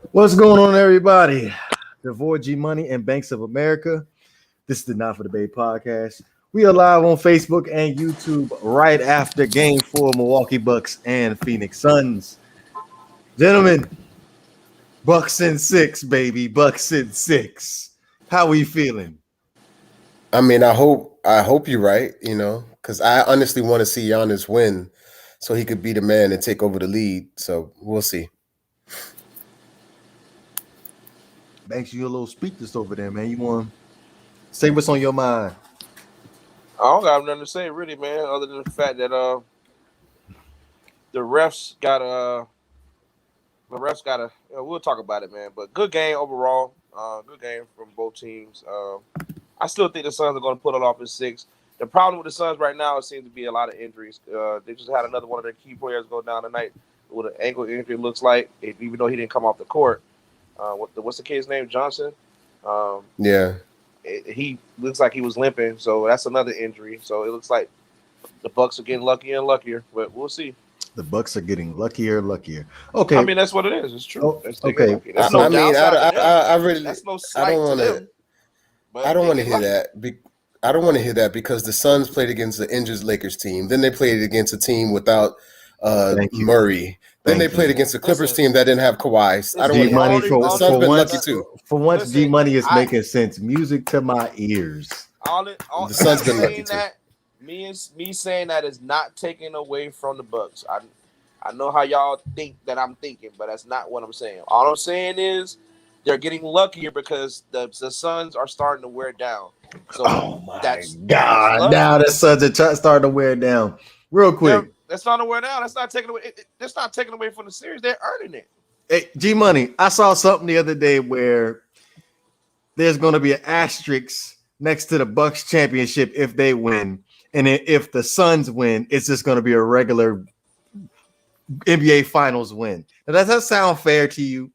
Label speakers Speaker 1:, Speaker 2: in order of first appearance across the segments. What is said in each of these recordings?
Speaker 1: What's going on, everybody? The Void G Money and Banks of America. This is the Not for the Bay podcast. We are live on Facebook and YouTube right after Game 4, Milwaukee Bucks and Phoenix Suns. Gentlemen, Bucks in six, baby. Bucks in six. How we feeling?
Speaker 2: I hope you're right, because I honestly want to see Giannis win so he could be the man and take over the lead. So we'll see.
Speaker 1: Banks, you a little speechless over there, man. You want to say what's on your mind?
Speaker 3: I don't got nothing to say really, man, other than the fact that the refs got we'll talk about it, man. But good game overall. Good game from both teams. I still think the Suns are going to pull it off in six. The problem with the Suns right now, it seems to be a lot of injuries. They just had another one of their key players go down tonight with an ankle injury. Looks like, even though he didn't come off the court. What's the kid's name? Johnson.
Speaker 2: Yeah.
Speaker 3: He looks like he was limping, so that's another injury. So it looks like the Bucks are getting luckier and luckier, but we'll see.
Speaker 1: The Bucks are getting luckier and luckier. Okay.
Speaker 3: I mean, that's what it is. It's true.
Speaker 1: Oh, okay.
Speaker 3: That's no downside to them.
Speaker 2: I really,
Speaker 3: That's no
Speaker 2: I
Speaker 3: slight
Speaker 2: don't want
Speaker 3: to
Speaker 2: to,
Speaker 3: them. But
Speaker 2: I don't
Speaker 3: they
Speaker 2: want to
Speaker 3: get
Speaker 2: hear
Speaker 3: lucky.
Speaker 2: that. I don't want to hear that because the Suns played against the injured Lakers team. Then they played against a team without
Speaker 1: Thank you.
Speaker 2: Murray. Then they
Speaker 1: Thank
Speaker 2: played
Speaker 1: you.
Speaker 2: against the Clippers
Speaker 3: Listen,
Speaker 2: team that didn't have Kawhi. I don't
Speaker 1: G
Speaker 2: want to
Speaker 1: Money
Speaker 2: hear that. The Suns been lucky too.
Speaker 1: for once,
Speaker 3: Listen,
Speaker 1: G Money is
Speaker 3: I-
Speaker 1: making sense. Music to my ears.
Speaker 2: The Suns been lucky too.
Speaker 3: Me saying that is not taking away from the Bucks. I know how y'all think that I'm thinking, but that's not what I'm saying. All I'm saying is they're getting luckier because the Suns are starting to wear down. So
Speaker 1: Oh my
Speaker 3: that's
Speaker 1: God!
Speaker 3: luck.
Speaker 1: Now the Suns are starting to wear down. Real quick,
Speaker 3: That's not to wear down. That's not taking away. That's not taking away from the series. They're earning it.
Speaker 1: hey, G Money. I saw something the other day where there's going to be an asterisk next to the Bucks championship if they win, and if the Suns win, it's just going to be a regular NBA Finals win. Now, does that sound fair to you?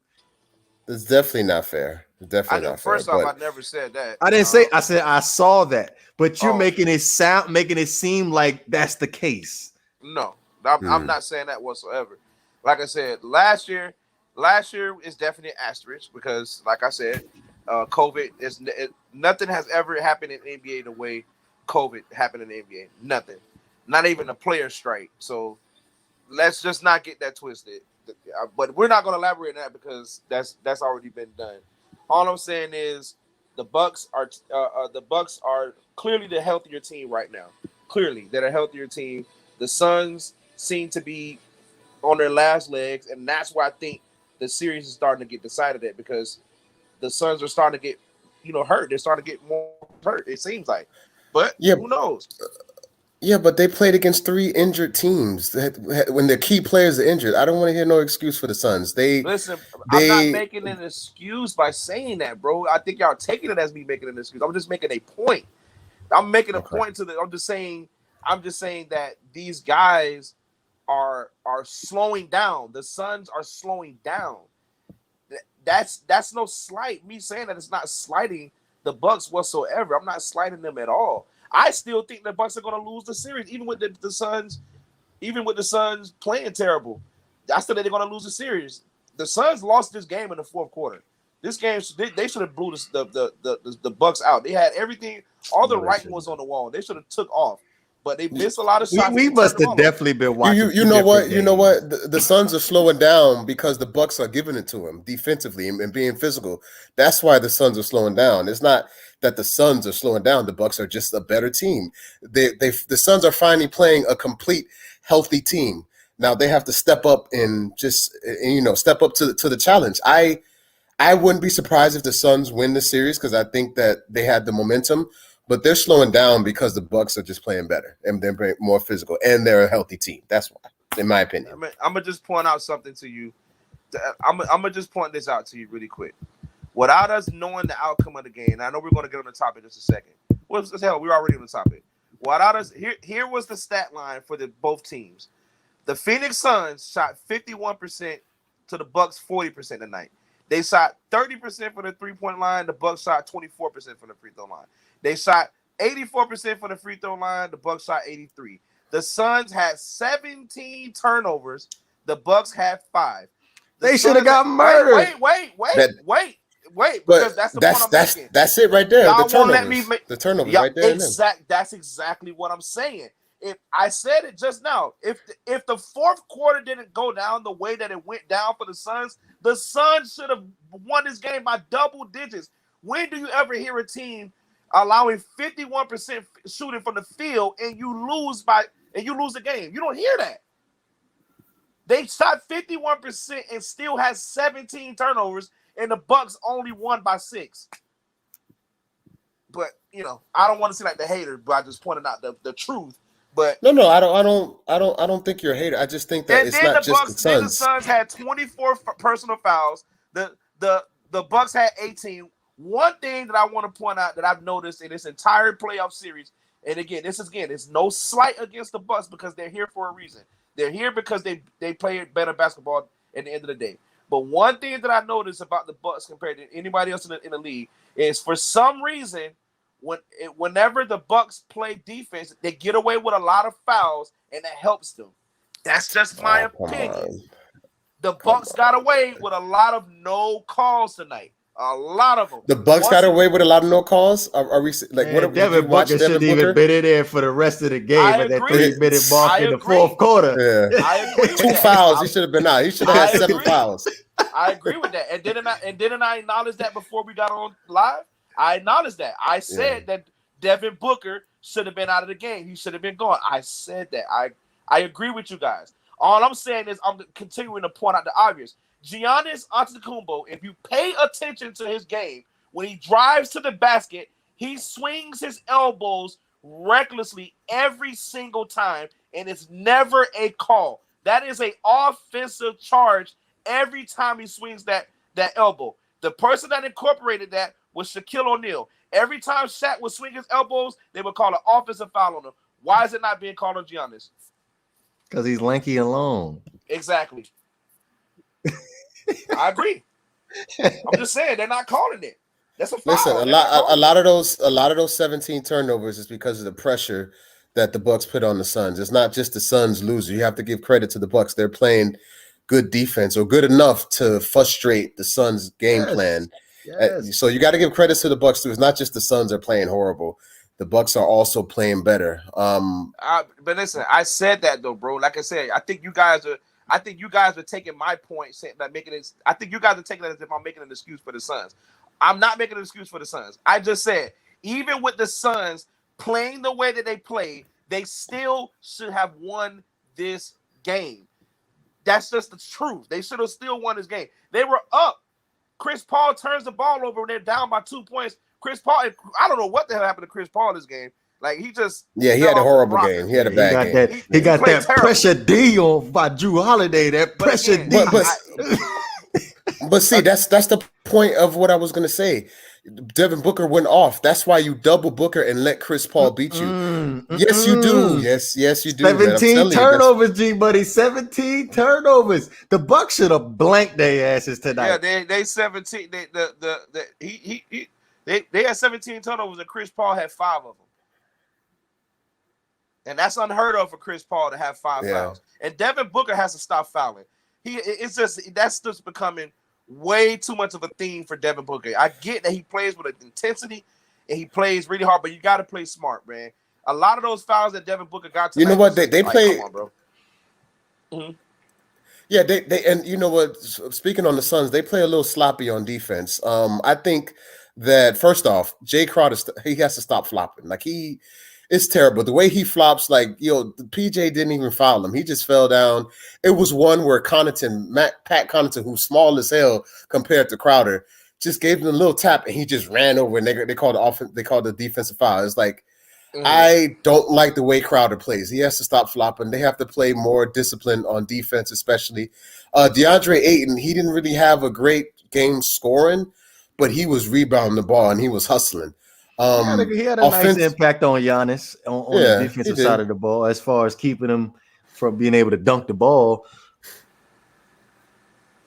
Speaker 2: It's definitely not fair. It's definitely not fair.
Speaker 3: First off, I never said that.
Speaker 1: I didn't say. I said I saw that, but you're
Speaker 3: Oh.
Speaker 1: making it seem like that's the case.
Speaker 3: No, I'm not saying that whatsoever. Like I said, last year is definitely an asterisk because, like I said, COVID nothing has ever happened in the NBA the way COVID happened in the NBA. Nothing, not even a player strike. So let's just not get that twisted. But we're not going to elaborate on that because that's already been done. All I'm saying is the Bucks are clearly the healthier team right now. Clearly, they're a healthier team. The Suns seem to be on their last legs, and that's why I think the series is starting to get decided at because the Suns are starting to get, hurt. They're starting to get more hurt. It seems like, but who knows?
Speaker 2: Yeah, but they played against three injured teams when their key players are injured. I don't want to hear no excuse for the Suns.
Speaker 3: Listen, I'm not making an excuse by saying that, bro. I think y'all are taking it as me making an excuse. I'm just making a point. I'm making a point to I'm just saying that these guys are slowing down. The Suns are slowing down. That's no slight. Me saying that it's not slighting the Bucks whatsoever. I'm not slighting them at all. I still think the Bucks are going to lose the series, even with the Suns, playing terrible. I still think they're going to lose the series. The Suns lost this game in the fourth quarter. This game, they should have blew the Bucks out. They had everything, all the writing was on the wall. They should have took off, but they missed a lot of shots.
Speaker 1: We must have definitely been watching.
Speaker 2: You know what? The Suns are slowing down because the Bucks are giving it to them defensively and being physical. That's why the Suns are slowing down. It's not that the Suns are slowing down. The Bucks are just a better team. The Suns are finally playing a complete healthy team. Now they have to step up and step up to the challenge. I wouldn't be surprised if the Suns win the series because I think that they had the momentum, but they're slowing down because the Bucks are just playing better and they're more physical and they're a healthy team. That's why, in my opinion.
Speaker 3: I'm gonna just point out something to you. I'm gonna just point this out to you really quick. Without us knowing the outcome of the game, I know we're going to get on the topic in just a second. What the hell? We're already on the topic. Without us, here was the stat line for both teams. The Phoenix Suns shot 51% to the Bucks 40% tonight. They shot 30% from the three-point line. The Bucks shot 24% from the free throw line. They shot 84% from the free throw line. The Bucks shot 83%. The Suns had 17 turnovers. The Bucks had 5.
Speaker 1: They should have got murdered.
Speaker 3: Wait.
Speaker 2: But
Speaker 3: Because that's the point I'm making.
Speaker 2: That's it right there.
Speaker 3: Y'all
Speaker 2: The
Speaker 3: won't let me
Speaker 2: turnovers.
Speaker 3: make
Speaker 2: The turnovers right there.
Speaker 3: That's exactly what I'm saying. If I said it just now, if the fourth quarter didn't go down the way that it went down for the Suns should have won this game by double digits. When do you ever hear a team allowing 51% shooting from the field and you lose the game? You don't hear that. They shot 51% and still has 17 turnovers, and the Bucks only won by 6. But I don't want to seem like the hater, but I just pointed out the truth. But
Speaker 2: no, I don't think you're a hater. I just think that it's not just the Suns.
Speaker 3: Then the Suns had 24 personal fouls. The Bucks had 18. One thing that I want to point out that I've noticed in this entire playoff series, and again, it's no slight against the Bucks because they're here for a reason. They're here because they play better basketball at the end of the day. But one thing that I noticed about the Bucks compared to anybody else in the league is for some reason, whenever the Bucks play defense, they get away with a lot of fouls, and that helps them. That's just my opinion. The Bucks got away with a lot of no calls tonight. A lot of them.
Speaker 2: The Bucks got away with a lot of no calls. Are we like? What?
Speaker 1: Devin Booker shouldn't even been in there for the rest of the game at that 3-minute mark in the fourth quarter.
Speaker 2: Yeah.
Speaker 3: I agree with
Speaker 2: 2 fouls. He should have been out. He should have had 7 fouls.
Speaker 3: I agree with that. And didn't I acknowledge that before we got on live? I acknowledged that. I said that Devin Booker should have been out of the game. He should have been gone. I said that. I agree with you guys. All I'm saying is I'm continuing to point out the obvious. Giannis Antetokounmpo, if you pay attention to his game, when he drives to the basket, he swings his elbows recklessly every single time, and it's never a call. That is an offensive charge every time he swings that elbow. The person that incorporated that was Shaquille O'Neal. Every time Shaq would swing his elbows, they would call an offensive foul on him. Why is it not being called on Giannis?
Speaker 1: Because he's lanky and long.
Speaker 3: Exactly. I agree. I'm just saying they're not calling it. That's a foul.
Speaker 2: Listen, a lot of those 17 turnovers is because of the pressure that the Bucks put on the Suns. It's not just the Suns losing. You have to give credit to the Bucks. They're playing good defense or good enough to frustrate the Suns' game plan. Yes. So you got to give credit to the Bucks too. It's not just the Suns are playing horrible. The Bucks are also playing better.
Speaker 3: But listen, I said that though, bro. Like I said, I think you guys are taking my point, saying that making it. I think you guys are taking it as if I'm making an excuse for the Suns. I'm not making an excuse for the Suns. I just said, even with the Suns playing the way that they played, they still should have won this game. That's just the truth. They should have still won this game. They were up. Chris Paul turns the ball over when they're down by 2 points. Chris Paul, I don't know what the hell happened to Chris Paul this game. Like he had
Speaker 2: a horrible game. He had a bad game.
Speaker 1: He got that terrible pressure D on by Drew Holiday. That pressure D.
Speaker 2: But see, that's the point of what I was gonna say. Devin Booker went off. That's why you double Booker and let Chris Paul beat you. Yes, you do. Yes, you do.
Speaker 1: 17 turnovers, G buddy. 17 turnovers. The Bucks should have blanked their asses tonight.
Speaker 3: Yeah, they 17. They had 17 turnovers, and Chris Paul had 5 of them. And that's unheard of for Chris Paul to have 5 fouls. And Devin Booker has to stop fouling. That's just becoming way too much of a theme for Devin Booker. I get that he plays with intensity and he plays really hard, but you got to play smart, man. A lot of those fouls that Devin Booker got tonight,
Speaker 2: you know what they play.
Speaker 3: Come on, bro. Mm-hmm.
Speaker 2: Yeah, they and you know what? Speaking on the Suns, they play a little sloppy on defense. I think that first off, Jay Crowder he has to stop flopping. Like it's terrible. The way he flops, like, PJ didn't even foul him. He just fell down. It was one where Pat Connaughton, who's small as hell compared to Crowder, just gave him a little tap and he just ran over and they called the defensive foul. It's like, I don't like the way Crowder plays. He has to stop flopping. They have to play more discipline on defense, especially. DeAndre Ayton, he didn't really have a great game scoring, but he was rebounding the ball and he was hustling.
Speaker 1: He had a nice impact on Giannis on the defensive side of the ball as far as keeping him from being able to dunk the ball.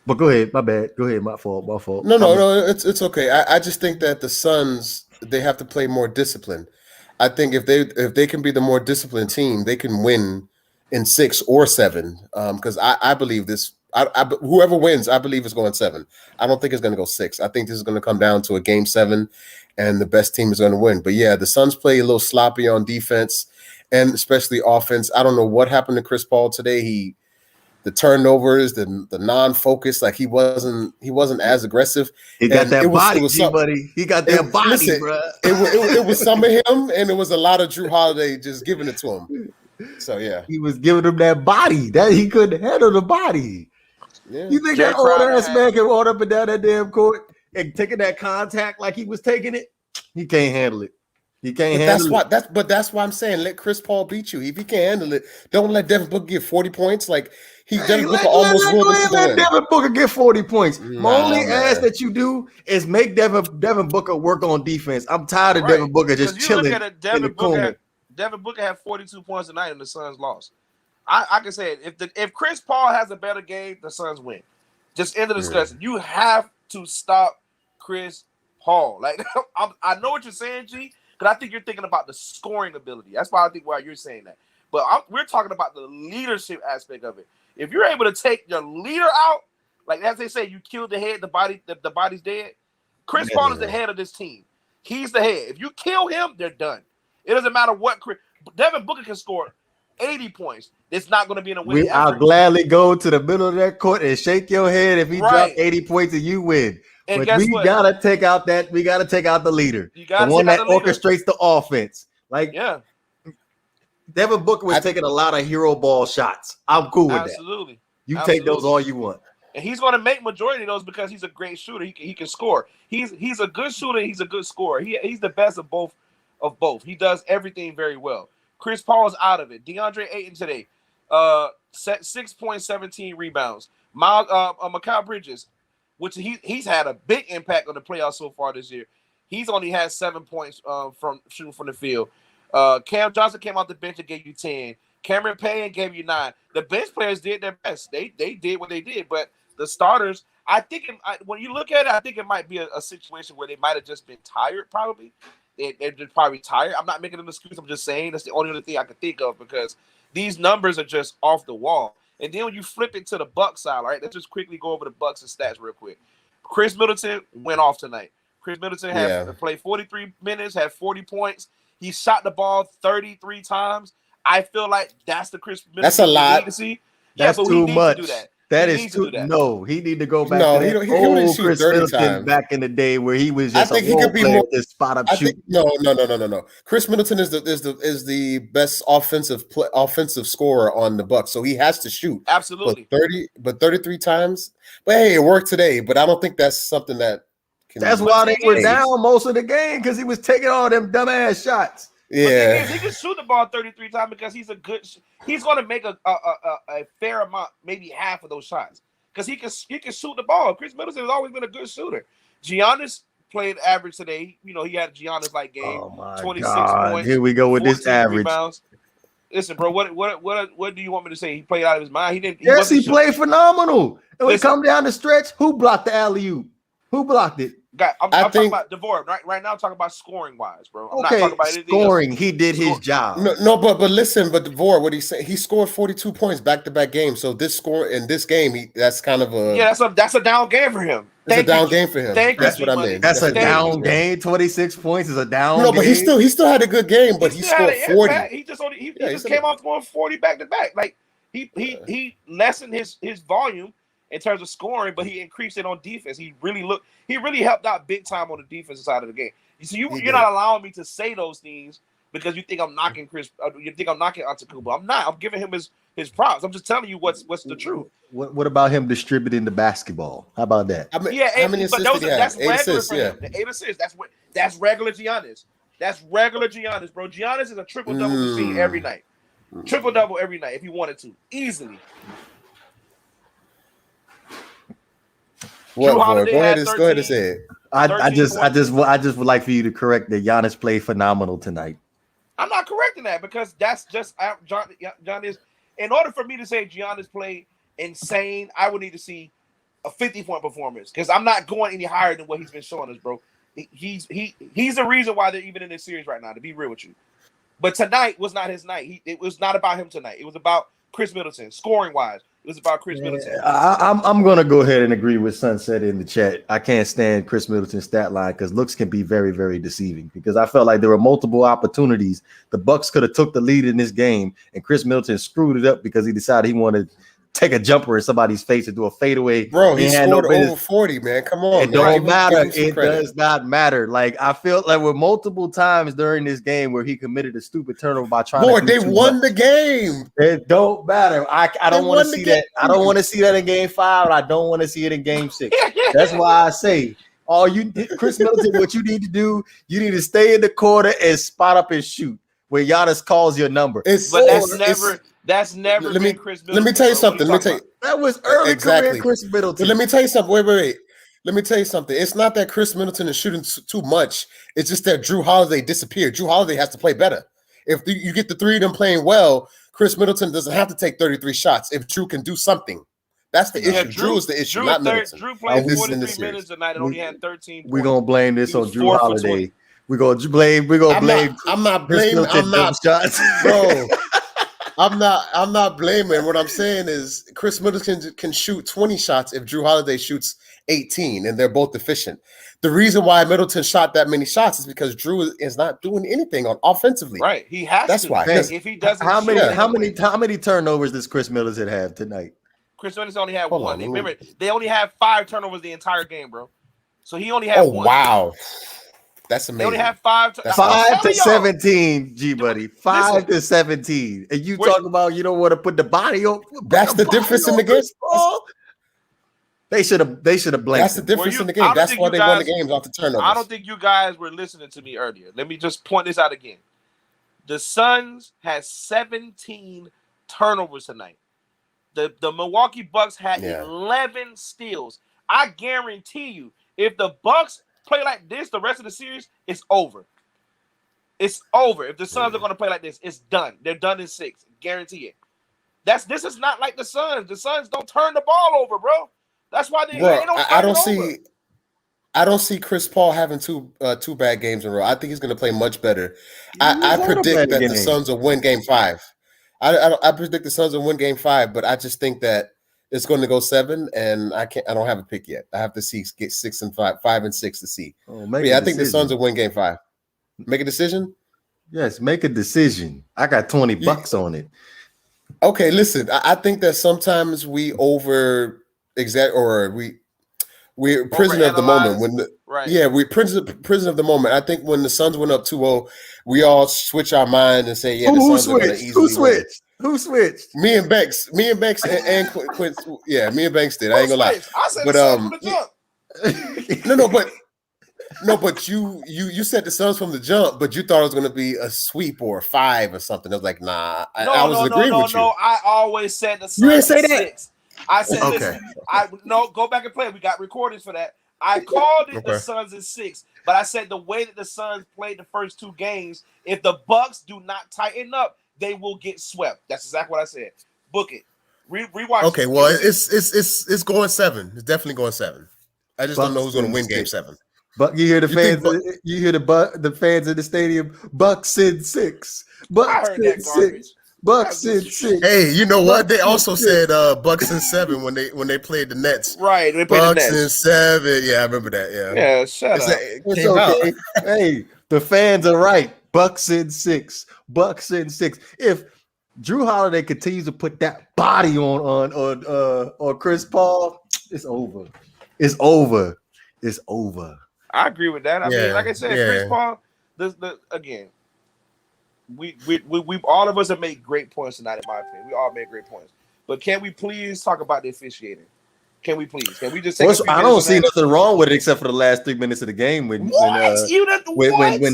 Speaker 1: But go ahead, my bad. Go ahead, my fault.
Speaker 2: No, it's okay. I just think that the Suns, they have to play more discipline. I think if they can be the more disciplined team, they can win in 6 or 7. Because I believe this Whoever wins, I believe is going 7. I don't think it's going to go 6. I think this is going to come down to a game 7, and the best team is going to win. But yeah, the Suns play a little sloppy on defense and especially offense. I don't know what happened to Chris Paul today. The turnovers, the non-focus, like he wasn't as aggressive.
Speaker 1: He got that body, buddy. He got that body, bro.
Speaker 2: It was some of him, and it was a lot of Drew Holiday just giving it to him. So yeah,
Speaker 1: he was giving him that body that he couldn't handle the body. Yeah. You think that old ass man can walk up and down that damn court and taking that contact like he was taking it? He can't handle it. He can't handle it.
Speaker 2: That's why I'm saying let Chris Paul beat you. If he can't handle it, don't let Devin Booker get 40 points. Like Devin Booker almost ruled it.
Speaker 1: Let Devin Booker get 40 points. My only ask that you do is make Devin Booker work on defense. I'm tired of Devin Booker just chilling in the corner.
Speaker 3: Devin Booker had 42 points tonight and the Suns lost. I can say it. If Chris Paul has a better game, the Suns win. Just end the discussion. You have to stop Chris Paul. Like I know what you're saying, G, because I think you're thinking about the scoring ability. That's why I think why you're saying that. But we're talking about the leadership aspect of it. If you're able to take your leader out, like as they say, you killed the head, the body's dead. Chris Paul is the head of this team. He's the head. If you kill him, they're done. It doesn't matter what Devin Booker can score 80 points. It's not going to be in a win.
Speaker 1: I'll gladly go to the middle of that court and shake your head if he dropped 80 points and you win. And but we gotta take out the leader, the one that orchestrates the offense. Like Devin Booker was taking a lot of hero ball shots. I'm cool with that. Absolutely. You take those all you want.
Speaker 3: And he's going to make majority of those because he's a great shooter. He can score. He's a good shooter. He's a good scorer. He's the best of both. He does everything very well. Chris Paul is out of it. DeAndre Ayton today, 6.17 rebounds. Mikal Bridges, which he's had a big impact on the playoffs so far this year. He's only had 7 points from shooting from the field. Cam Johnson came off the bench and gave you 10. Cameron Payne gave you 9. The bench players did their best. They did what they did, but the starters, I think when you look at it, I think it might be a situation where they might have just been tired. Probably they're just probably tired. I'm not making an excuse. I'm just saying that's the only other thing I can think of because these numbers are just off the wall. And then when you flip it to the Bucks side, all right, let's just quickly go over the Bucks and stats real quick. Chris Middleton went off tonight. Chris Middleton played 43 minutes, had 40 points. He shot the ball 33 times. I feel like that's the Chris Middleton
Speaker 2: that's a lot.
Speaker 3: To see.
Speaker 1: That's too much. To do that. That is too. No, he need to go back. No, he don't shoot 30 times. Back in the day where he was just he could be more this spot up shooting.
Speaker 2: No. Chris Middleton is the best offensive scorer on the Bucks, so he has to shoot.
Speaker 3: Absolutely.
Speaker 2: But 33 times. But hey, it worked today. But I don't think that's something that.
Speaker 1: That's why they were down most of the game because he was taking all them dumbass shots.
Speaker 2: Yeah,
Speaker 3: he can shoot the ball 33 times because he's he's going to make a fair amount, maybe half of those shots because he can shoot the ball. Chris Middleton has always been a good shooter. Giannis played average today. You know, he had a Giannis-like game.
Speaker 1: Oh my
Speaker 3: 26
Speaker 1: God.
Speaker 3: points.
Speaker 1: Here we go with this average.
Speaker 3: Rebounds. Listen, bro, what do you want me to say? He played out of his mind. He didn't.
Speaker 1: He played phenomenal. And when he come down the stretch, who blocked the alley-oop? Who blocked it?
Speaker 3: I'm talking about DeVore. Right now, I'm talking about scoring wise, bro. I'm not talking about anything
Speaker 1: scoring.
Speaker 3: Else.
Speaker 1: He did his job.
Speaker 2: No, but listen, but DeVore, what he said, he scored 42 points back-to-back games. So this score in this game, that's kind of a
Speaker 3: that's a down game for him.
Speaker 2: It's a down game for him. That's what I mean.
Speaker 1: That's a down game. 26 points is a down.
Speaker 2: No, but he still had a good game. But he scored 40.
Speaker 3: He just came off going 40 back-to-back. Like he lessened his volume in terms of scoring, but he increased it on defense. He really helped out big time on the defensive side of the game. You see, you're not allowing me to say those things because you think I'm knocking you think I'm knocking Antetokounmpo. I'm not. I'm giving him his props. I'm just telling you what's the truth.
Speaker 1: What about him distributing the basketball? How about that?
Speaker 2: How many assists did he have?
Speaker 3: That's regular for him. The 8 assists. That's regular Giannis. That's regular Giannis, bro. Giannis is a triple-double machine every night. Triple-double every night if he wanted to. Easily.
Speaker 2: What, go ahead and say it.
Speaker 1: I just would like for you to correct that Giannis played phenomenal tonight.
Speaker 3: I'm not correcting that because that's just Giannis. In order for me to say Giannis played insane, I would need to see a 50-point performance because I'm not going any higher than what he's been showing us, bro. He's the reason why they're even in this series right now, to be real with you. But tonight was not his night. It was not about him tonight. It was about Chris Middleton, scoring wise. It It's about Chris Middleton.
Speaker 1: I'm gonna go ahead and agree with Sunset in the chat. I can't stand Chris Middleton's stat line because looks can be very, very deceiving. Because I felt like there were multiple opportunities the Bucks could have took the lead in this game, and Chris Middleton screwed it up because he decided he wanted to take a jumper in somebody's face and do a fadeaway.
Speaker 2: Bro, he scored over 40, man. Come on,
Speaker 1: it don't matter. It does not matter. Like I felt like with multiple times during this game where he committed a stupid turnover by trying to.
Speaker 2: They won the game.
Speaker 1: It don't matter. I don't want to see that. I don't want to see that in Game 5. I don't want to see it in Game 6. That's why I say, Chris Middleton, what you need to do, you need to stay in the corner and spot up and shoot where Giannis calls your number.
Speaker 3: That's never been Chris Middleton.
Speaker 2: Let me tell you something.
Speaker 1: That was early career Chris Middleton.
Speaker 2: But let me tell you something. Wait. Let me tell you something. It's not that Chris Middleton is shooting too much. It's just that Drew Holiday disappeared. Drew Holiday has to play better. If you get the three of them playing well, Chris Middleton doesn't have to take 33 shots if Drew can do something. That's the issue. Drew is the issue, not Middleton.
Speaker 3: Drew played 43 minutes tonight and only had 13 points.
Speaker 1: We're going to blame this on Drew Holiday. We're going to blame.
Speaker 2: I'm not blaming. Bro. I'm not blaming. What I'm saying is Chris Middleton can shoot 20 shots if Drew Holiday shoots 18, and they're both efficient. The reason why Middleton shot that many shots is because Drew is not doing anything on offensively.
Speaker 3: Right, he has
Speaker 2: That's
Speaker 3: to.
Speaker 2: why.
Speaker 3: If he doesn't,
Speaker 1: how many turnovers does Chris Middleton have tonight?
Speaker 3: Chris Middleton only had one. Remember, they only had 5 turnovers the entire game, bro. So he only had one.
Speaker 2: Oh wow. That's amazing.
Speaker 3: They only have 5
Speaker 1: to 17, G buddy. 5 to 17. And you talk about you don't want to put the body on.
Speaker 2: That's the difference in the game.
Speaker 1: They should have blamed.
Speaker 2: That's the difference in the game. That's why they won the games off the turnovers.
Speaker 3: I don't think you guys were listening to me earlier. Let me just point this out again. The Suns had 17 turnovers tonight. The Milwaukee Bucks had 11 steals. I guarantee you, if the Bucks play like this the rest of the series, it's over. It's over. If the Suns are going to play like this, it's done. They're done in 6. Guarantee it. This is not like the Suns. The Suns don't turn the ball over, bro. That's why they don't.
Speaker 2: I don't see Chris Paul having two bad games in a row. I think he's going to play much better. I predict that the Suns will win Game 5. I predict the Suns will win Game 5, but I just think that it's going to go 7, and I don't have a pick yet. I have to get 6 and 5 and 6 to see. I think the Suns will win Game 5. Make a decision?
Speaker 1: Yes, make a decision. I got $20 on it.
Speaker 2: Okay, listen. I think that sometimes we we're prisoner of the moment. We're prisoner of the moment. I think when the Suns went up 2-0, we all switch our mind and say, "Yeah, the Suns are going to easily win."
Speaker 1: Who switched?
Speaker 2: Me and Banks and Quinn. Yeah, me and Banks did. I ain't gonna lie.
Speaker 3: I said the
Speaker 2: Suns but you said the Suns from the jump, but you thought it was gonna be a sweep or a 5 or something. I was like, nah. I was agreeing with you.
Speaker 3: No, I always said the Suns.
Speaker 1: You didn't say that.
Speaker 3: 6. I said, listen, go back and play. We got recordings for that. I called it the Suns in 6, but I said the way that the Suns played the first 2 games, if the Bucks do not tighten up, they will get swept. That's exactly what I said. Book it. Rewatch.
Speaker 2: Okay, well, it's going 7. It's definitely going 7. I just don't know who's going to win Game 7.
Speaker 1: But you hear the fans. You hear the fans in the stadium. Bucks in 6. Bucks in 6. Bucks in 6.
Speaker 2: Hey, you know what? They also said Bucks in 7 when they played the Nets.
Speaker 3: Right, they played
Speaker 2: Bucks
Speaker 3: the Nets.
Speaker 2: in 7. Yeah, I remember that.
Speaker 3: Yeah, shut up.
Speaker 1: It's okay. Hey, the fans are right. Bucks in 6. Bucks in 6. If Drew Holiday continues to put that body on Chris Paul, it's over. It's over. It's over.
Speaker 3: I agree with that. I mean, like I said, Chris Paul. Again, we all of us have made great points tonight. In my opinion, we all made great points. But can we please talk about the officiating? Can we please? Can we just take
Speaker 1: I don't see nothing wrong with it except for the last 3 minutes of the game when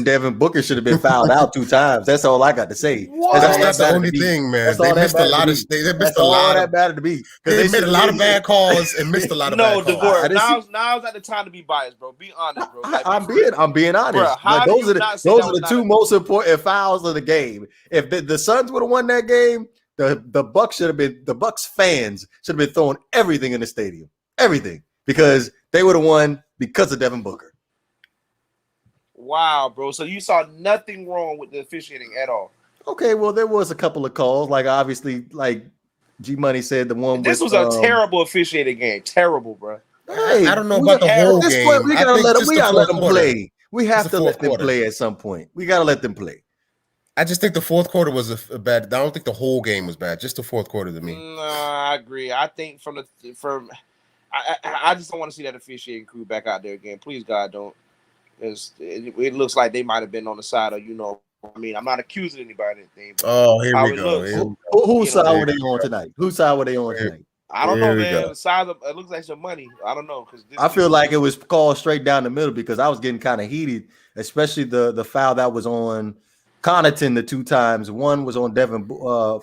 Speaker 1: Devin Booker should have been fouled out 2 times. That's all I got to say.
Speaker 2: That's the only thing, man. They missed a lot of. They missed a lot
Speaker 1: that mattered to me.
Speaker 2: They made a lot of bad calls and missed a lot of bad calls.
Speaker 3: Now's not the time to be biased, bro. Be honest, bro.
Speaker 1: I'm being honest.
Speaker 3: Bro,
Speaker 1: like, those are the 2 most important fouls of the game. If the Suns would have won that game, the Bucks fans should have been throwing everything in the stadium. Everything. Because they would have won because of Devin Booker.
Speaker 3: Wow, bro. So you saw nothing wrong with the officiating at all.
Speaker 1: Okay, well, there was a couple of calls. Like, obviously, like G Money said the one
Speaker 3: This
Speaker 1: with
Speaker 3: was a terrible officiated game. Terrible, bro.
Speaker 1: Hey,
Speaker 2: I don't know about the whole
Speaker 1: at this
Speaker 2: game.
Speaker 1: point, we gotta let them. We gotta let them
Speaker 2: quarter.
Speaker 1: play. We have
Speaker 2: the
Speaker 1: to
Speaker 2: fourth
Speaker 1: let them
Speaker 2: quarter.
Speaker 1: play at some point. We gotta let them play.
Speaker 2: I just think the fourth quarter was a bad. I don't think the whole game was bad. Just the fourth quarter to me.
Speaker 3: I agree. I think I just don't want to see that officiating crew back out there again. Please, God, don't. It looks like they might have been on the side of, I mean, I'm not accusing anybody of anything.
Speaker 2: Oh, here we go.
Speaker 1: Whose side were they on tonight? Whose side were they on tonight?
Speaker 3: I don't know, man. The size of it looks like some money. I don't know, because
Speaker 1: I feel like it was called straight down the middle because I was getting kind of heated, especially the foul that was on Connaughton the two times. One was on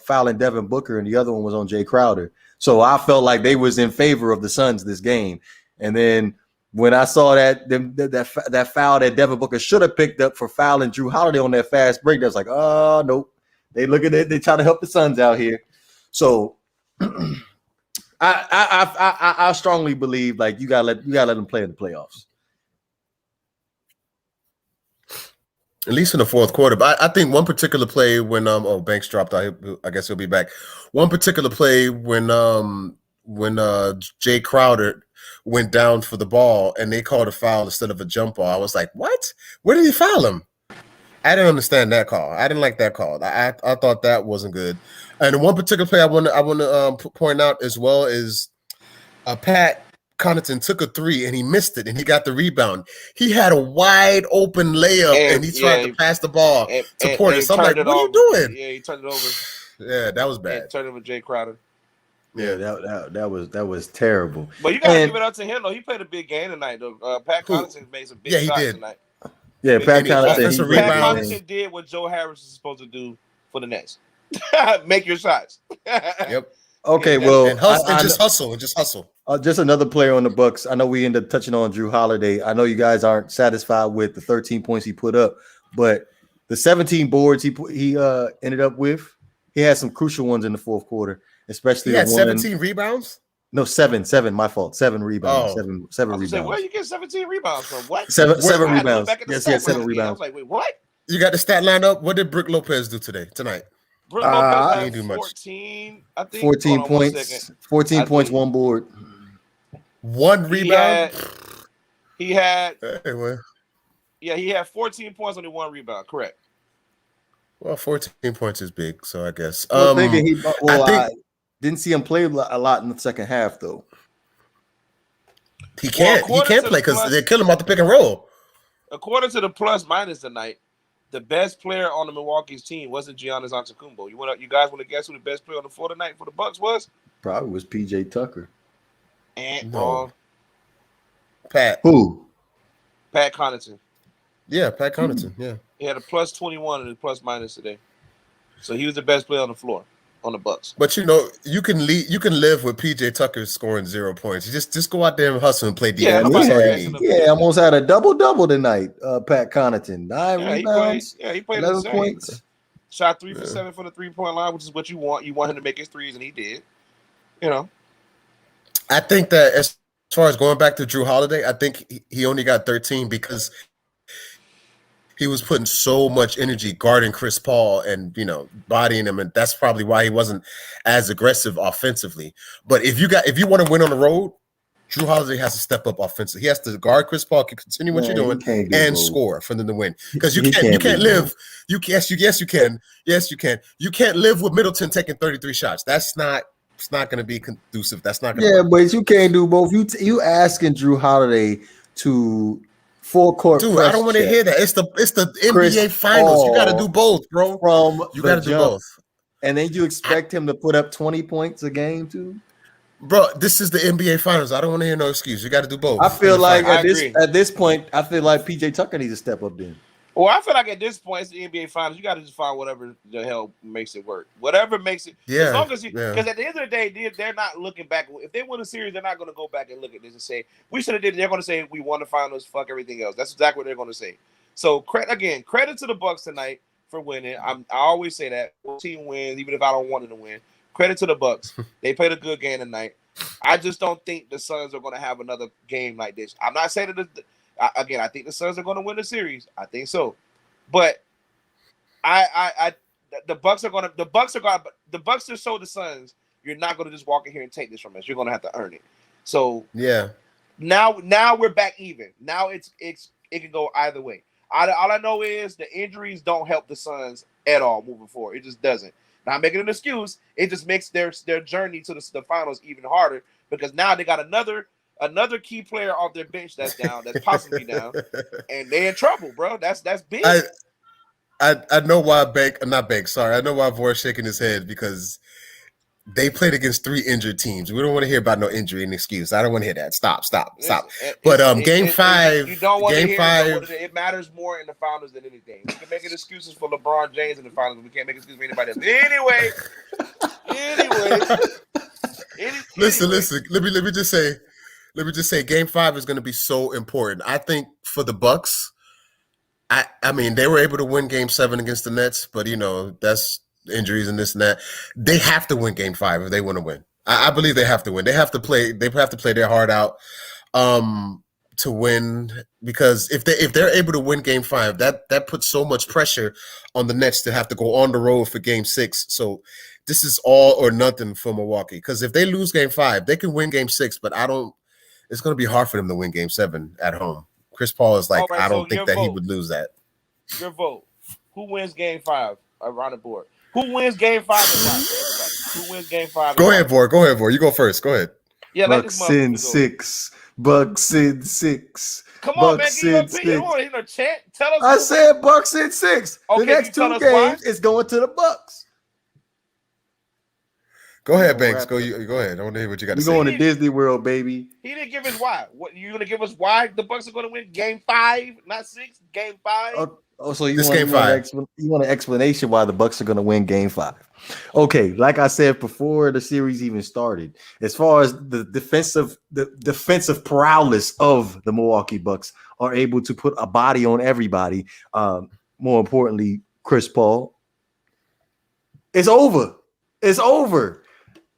Speaker 1: fouling Devin Booker, and the other one was on Jay Crowder. So I felt like they was in favor of the Suns this game. And then when I saw that foul that Devin Booker should have picked up for fouling Drew Holiday on that fast break, I was like, oh nope. They look at it, they try to help the Suns out here. So I strongly believe like you gotta let them play in the playoffs.
Speaker 2: At least in the fourth quarter. But I think one particular play when Banks dropped out, I guess he'll be back. One particular play when Jay Crowder went down for the ball and they called a foul instead of a jump ball. I was like, what? Where did he foul him? I didn't understand that call. I didn't like that call. I thought that wasn't good. And one particular play I want to point out as well is Pat Connaughton took a three and he missed it and he got the rebound. He had a wide open layup and he tried to pass the ball to Porter. So I'm like, what are you doing?
Speaker 3: Yeah, he turned it over.
Speaker 2: Yeah, that was bad.
Speaker 3: Turned it over Jay Crowder.
Speaker 1: Yeah, that was terrible.
Speaker 3: But you gotta give it up to him though. He played a big game tonight though. Pat Connaughton made some big shots tonight.
Speaker 1: Yeah, Pat Connaughton
Speaker 3: did what Joe Harris is supposed to do for the Nets. Make your shots.
Speaker 2: Yep.
Speaker 1: Okay, well,
Speaker 2: and just hustle.
Speaker 1: Just another player on the Bucks. I know we ended up touching on Drew Holiday. I know you guys aren't satisfied with the 13 points he put up, but the 17 boards he ended up with, he had some crucial ones in the fourth quarter, especially
Speaker 2: he had 17 rebounds.
Speaker 1: No, seven. My fault. 7 rebounds. Seven rebounds.
Speaker 3: Where you get 17 rebounds from? What?
Speaker 1: Seven rebounds. Yes, he had 7 rebounds.
Speaker 3: I was like, wait, what?
Speaker 2: You got the stat line up. What did Brook Lopez do tonight?
Speaker 3: Brook Lopez had 14, I think.
Speaker 1: 14 points. 14 points, 1 board.
Speaker 2: 1 rebound.
Speaker 3: He had.
Speaker 2: Anyway.
Speaker 3: Yeah, he had 14 points, only 1 rebound. Correct.
Speaker 2: Well, 14 points is big, so I guess.
Speaker 1: I didn't see him play a lot in the second half, though.
Speaker 2: He can't play because they kill him off the pick and roll.
Speaker 3: According to the plus minus tonight, the best player on the Milwaukee's team wasn't Giannis Antetokounmpo. You guys want to guess who the best player on the floor tonight for the Bucks was?
Speaker 1: Probably was PJ Tucker.
Speaker 3: And
Speaker 2: Pat.
Speaker 1: Who?
Speaker 3: Pat Connaughton.
Speaker 2: Yeah, Pat Connaughton. Yeah.
Speaker 3: He had a plus 21 in the plus minus today. So he was the best player on the floor on the Bucks.
Speaker 2: But you can live with PJ Tucker scoring 0 points. You just go out there and hustle and play defense.
Speaker 1: Almost had a double tonight. Pat Connaughton, 9 rebounds.
Speaker 3: He played 11 points. Shot 3 for 7 from the 3-point line, which is what you want. You want him to make his threes, and he did.
Speaker 2: I think that as far as going back to Drew Holiday, I think he only got 13 because he was putting so much energy guarding Chris Paul and bodying him, and that's probably why he wasn't as aggressive offensively. But if you want to win on the road, Drew Holiday has to step up offensively. He has to guard Chris Paul, continue what you're doing, and score for them to win. Because you can't live. Yes, you can. You can't live with Middleton taking 33 shots. It's not going to be conducive. That's not going to work.
Speaker 1: But you can't do both. You asking Drew Holiday to full court.
Speaker 2: Dude, I don't want to hear that. It's the NBA Finals. You got to do both, bro. You got to do both.
Speaker 1: And then you expect him to put up 20 points a game too?
Speaker 2: Bro, this is the NBA Finals. I don't want to hear no excuse. You got to do both.
Speaker 1: I feel like at this point, I feel like PJ Tucker needs to step up then.
Speaker 3: Well, I feel like at this point, it's the NBA Finals. You got to just find whatever the hell makes it work. Whatever makes it.
Speaker 2: Yeah.
Speaker 3: As long as because at the end of the day, they're not looking back. If they win a series, they're not going to go back and look at this and say, we should have did it. They're going to say, we won the finals, fuck everything else. That's exactly what they're going to say. So, credit to the Bucks tonight for winning. I always say that. Team wins, even if I don't want them to win. Credit to the Bucks. They played a good game tonight. I just don't think the Suns are going to have another game like this. I'm not saying that. I think the Suns are going to win the series. I think so. But the Bucks just showed the Suns You're not going to just walk in here and take this from us. You're going to have to earn it. So
Speaker 2: yeah.
Speaker 3: Now we're back even. Now it can go either way. All I know is the injuries don't help the Suns at all moving forward. It just doesn't. Not making an excuse. It just makes their journey to the finals even harder because now they got another key player off their bench that's down, that's possibly down, and they're in trouble, bro. That's big.
Speaker 2: I know why I know why Vor's shaking his head because they played against 3 injured teams. We don't want to hear about no injury and excuse. I don't want to hear that. Stop. But game 5,
Speaker 3: you don't want to hear
Speaker 2: 5.
Speaker 3: It matters more in the finals than anything. We can make excuses for LeBron James in the finals, but we can't make excuses for anybody else. Anyway.
Speaker 2: Listen. Let me just say, game 5 is going to be so important. I think for the Bucks, I mean, they were able to win game 7 against the Nets, but that's injuries and this and that. They have to win game 5 if they want to win. I believe they have to win. They have to play their heart out to win, because if they're able to win game 5, that puts so much pressure on the Nets to have to go on the road for game 6. So this is all or nothing for Milwaukee, because if they lose game 5, they can win game 6, but it's going to be hard for them to win game 7 at home. Chris Paul is like, I don't think that he would lose that.
Speaker 3: Your vote. Who wins game 5 around the board? Who wins game 5 and why? Everybody. Who wins game 5?
Speaker 2: Go ahead, Vor. You go first. Go ahead.
Speaker 3: Yeah,
Speaker 1: Bucks in 6. Bucks in 6.
Speaker 3: Come on,
Speaker 1: Bucks
Speaker 3: man.
Speaker 1: in
Speaker 3: Give your opinion. Tell us.
Speaker 1: I said Bucks in 6.
Speaker 3: Okay,
Speaker 1: the next 2 games is going to the Bucks.
Speaker 2: Go ahead, Banks. Go ahead. I want to hear what you got to say.
Speaker 1: We're going to Disney World, baby.
Speaker 3: He didn't give us why. What you gonna give us? Why the Bucks are going to win game 5, not 6? Game 5.
Speaker 1: So you want an explanation why the Bucks are going to win game 5? Okay, like I said before the series even started, as far as the defensive prowess of the Milwaukee Bucks are able to put a body on everybody. More importantly, Chris Paul. It's over. It's over.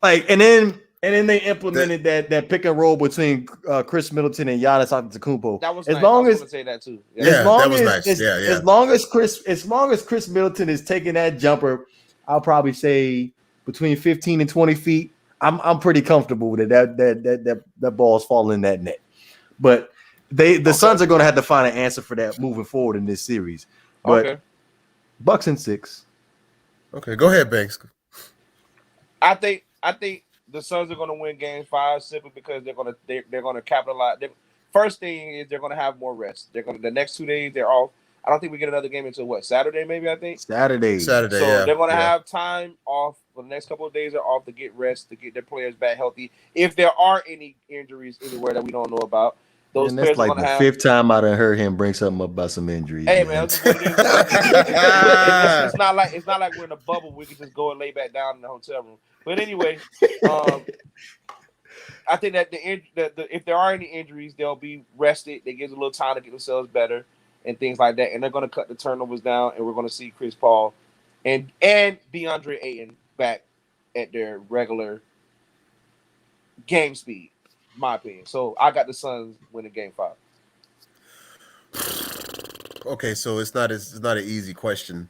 Speaker 1: Like, and then they implemented that pick and roll between Chris Middleton and Giannis Antetokounmpo.
Speaker 3: That was
Speaker 1: as
Speaker 3: nice.
Speaker 1: long
Speaker 3: I was
Speaker 1: as
Speaker 3: gonna say that too.
Speaker 2: That was nice.
Speaker 1: As long as Chris Middleton is taking that jumper, I'll probably say between 15 and 20 feet. I'm pretty comfortable with it. That ball's falling in that net. But the Suns are going to have to find an answer for that moving forward in this series. But Bucks in 6.
Speaker 2: Okay, go ahead, Banks.
Speaker 3: I think the Suns are going to win game 5 simply because they're going to capitalize. First thing is they're going to have more rest. The next 2 days they're off. I don't think we get another game until Saturday, maybe. I think
Speaker 1: Saturday.
Speaker 3: So they're going to have time off for the next couple of days. They're off to get rest, to get their players back healthy. If there are any injuries anywhere that we don't know about, those players
Speaker 1: that's
Speaker 3: are
Speaker 1: like
Speaker 3: the
Speaker 1: 5th time I done heard him bring something up about some injuries.
Speaker 3: Hey man, it's not like we're in a bubble. We can just go and lay back down in the hotel room. But anyway, I think that if there are any injuries, they'll be rested. They give a little time to get themselves better and things like that. And they're going to cut the turnovers down, and we're going to see Chris Paul and DeAndre Ayton back at their regular game speed, in my opinion. So I got the Suns winning game 5.
Speaker 2: Okay, so it's not an easy question.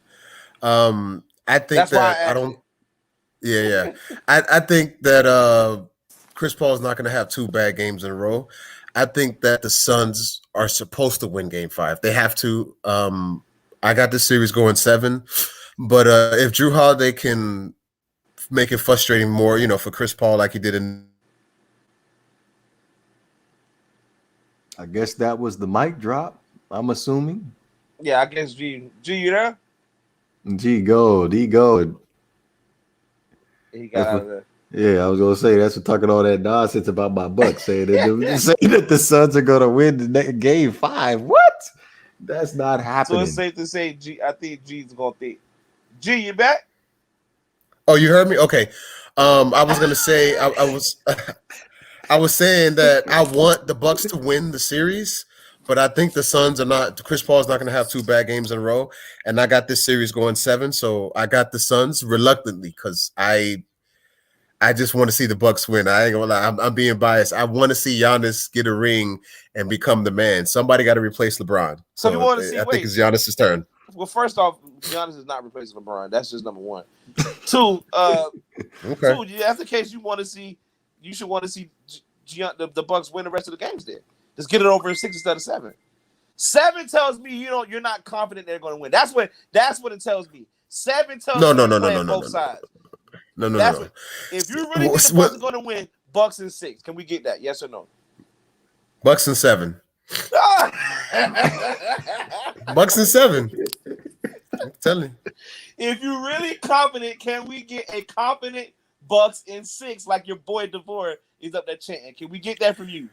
Speaker 2: I think
Speaker 3: that's
Speaker 2: that
Speaker 3: why
Speaker 2: I don't. Yeah. I think that Chris Paul is not going to have 2 bad games in a row. I think that the Suns are supposed to win game 5. They have to. I got this series going 7, but if Drew Holiday can make it frustrating more, for Chris Paul like he did in.
Speaker 1: I guess that was the mic drop, I'm assuming.
Speaker 3: Yeah, I guess G, you there?
Speaker 1: G gold.
Speaker 3: He got out of there.
Speaker 1: Yeah, I was gonna say that's what talking all that nonsense about my Bucks, saying that the Suns are gonna win the next game 5. What? That's not happening.
Speaker 3: So it's safe to say, G. I think G's gonna think. G, you back?
Speaker 2: Oh, you heard me? Okay. I was gonna say I was saying that I want the Bucks to win the series, but I think the Suns are not. Chris Paul's not going to have 2 bad games in a row, and I got this series going 7. So I got the Suns reluctantly because I just want to see the Bucks win. I ain't gonna lie, I'm being biased. I want to see Giannis get a ring and become the man. Somebody got to replace LeBron.
Speaker 3: So you want to see?
Speaker 2: I think it's Giannis's turn.
Speaker 3: Well, first off, Giannis is not replacing LeBron. That's just number one. Two,
Speaker 2: Okay.
Speaker 3: if that's the case, you should want to see the Bucks win the rest of the games. There, just get it over in 6 instead of 7. 7 tells me you're not confident they're going to win. That's what it tells me. 7 tells me you're playing both sides.
Speaker 2: No.
Speaker 3: If you really think the Bucks are going to win, Bucks in 6. Can we get that? Yes or no?
Speaker 2: Bucks in 7. Bucks in 7. I'm telling you.
Speaker 3: If you're really confident, can we get a confident Bucks in 6 like your boy DeVore is up there chanting? Can we get that from you?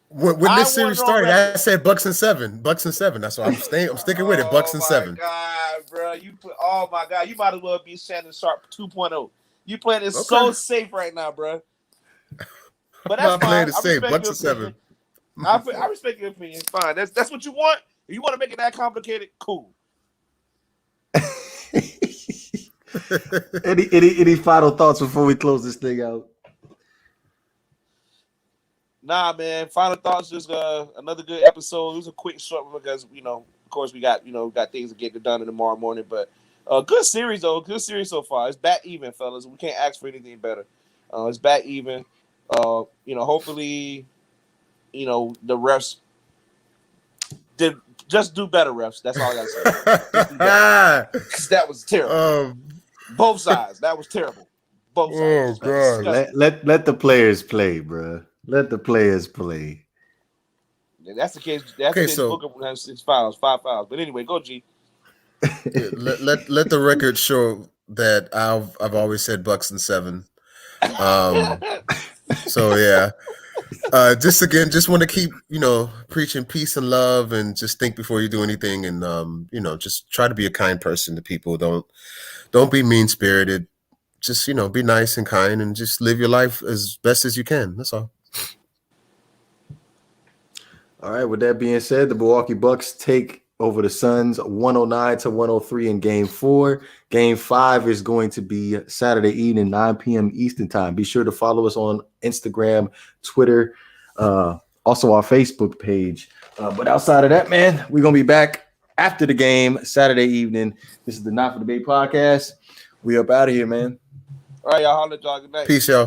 Speaker 2: When this series started, I said Bucks in 7. Bucks in 7. That's why I'm sticking with it. Bucks in 7.
Speaker 3: God, bro. Oh my God. You might as well be Shannon Sharp 2.0. You playing it so safe right now, bro. But that's
Speaker 2: I'm playing it safe. Bucks in 7.
Speaker 3: I respect your opinion. Fine. That's what you want. If you want to make it that complicated, cool.
Speaker 1: Any final thoughts before we close this thing out?
Speaker 3: Nah, man. Final thoughts. Just another good episode. It was a quick, short one because of course, we got things to get done in tomorrow morning. But good series though. Good series so far. It's back even, fellas. We can't ask for anything better. It's back even. Hopefully, the refs did just do better. Refs. That's all I gotta say. That was terrible. Both sides. That was terrible. Both sides.
Speaker 2: Oh God.
Speaker 1: Let the players play, bro. Let the players play.
Speaker 3: Yeah, that's the case. That's the case. Booker has 5 fouls. But anyway, go G.
Speaker 2: let the record show that I've always said Bucks in 7. So yeah. Just want to keep preaching peace and love, and just think before you do anything, and just try to be a kind person to people. Don't be mean spirited. Just be nice and kind, and just live your life as best as you can. That's all.
Speaker 1: All right. With that being said, the Milwaukee Bucks take over the Suns 109-103 in Game 4. Game 5 is going to be Saturday evening, 9 p.m. Eastern Time. Be sure to follow us on Instagram, Twitter, also our Facebook page. But outside of that, man, we're going to be back after the game Saturday evening. This is the Not for Debate podcast. We up out of here, man.
Speaker 3: All right, y'all. Holla at y'all. Good night.
Speaker 2: Peace, y'all.